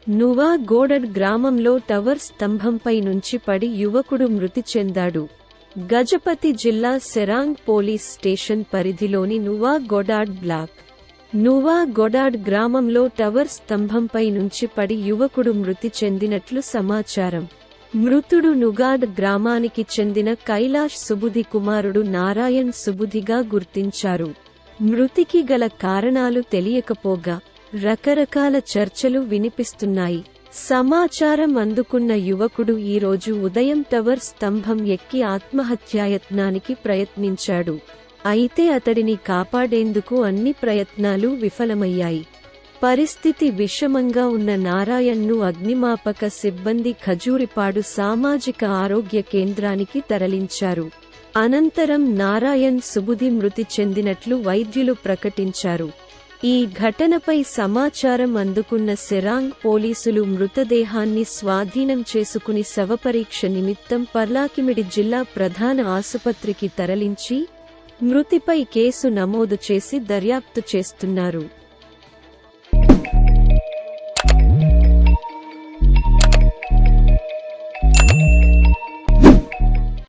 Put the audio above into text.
నువాగోడడ్ గ్రామంలో టవర్ స్తంభంపై నుంచి పడి యువకుడు మృతి చెందాడు. గజపతి జిల్లా సెరాంగ్ పోలీస్ స్టేషన్ పరిధిలోని నువాగోడాడ్ బ్లాక్ నువాగోడాడ్ గ్రామంలో టవర్ స్తంభంపై నుంచి పడి యువకుడు మృతి చెందినట్లు సమాచారం. మృతుడు నుగాడ్ గ్రామానికి చెందిన కైలాష్ సుబుధి కుమారుడు నారాయణ్ సుబుధిగా గుర్తించారు. మృతికి గల కారణాలు తెలియకపోగా రకరకాల చర్చలు వినిపిస్తున్నాయి. సమాచారం అందుకున్న యువకుడు ఈరోజు ఉదయం టవర్ స్తంభం ఎక్కి ఆత్మహత్యాయత్నానికి ప్రయత్నించాడు. అయితే అతడిని కాపాడేందుకు అన్ని ప్రయత్నాలు విఫలమయ్యాయి. పరిస్థితి విషమంగా ఉన్న నారాయణ్ను అగ్నిమాపక సిబ్బంది ఖజూరిపాడు సామాజిక ఆరోగ్య కేంద్రానికి తరలించారు. అనంతరం నారాయణ్ సుబుధి మృతి చెందినట్లు వైద్యులు ప్రకటించారు. ఈ ఘటనపై సమాచారం అందుకున్న సెరాంగ్ పోలీసులు మృతదేహాన్ని స్వాధీనం చేసుకుని శవపరీక్ష నిమిత్తం పర్లాకిమిడి జిల్లా ప్రధాన ఆసుపత్రికి తరలించి మృతిపై కేసు నమోదు చేసి దర్యాప్తు చేస్తున్నారు.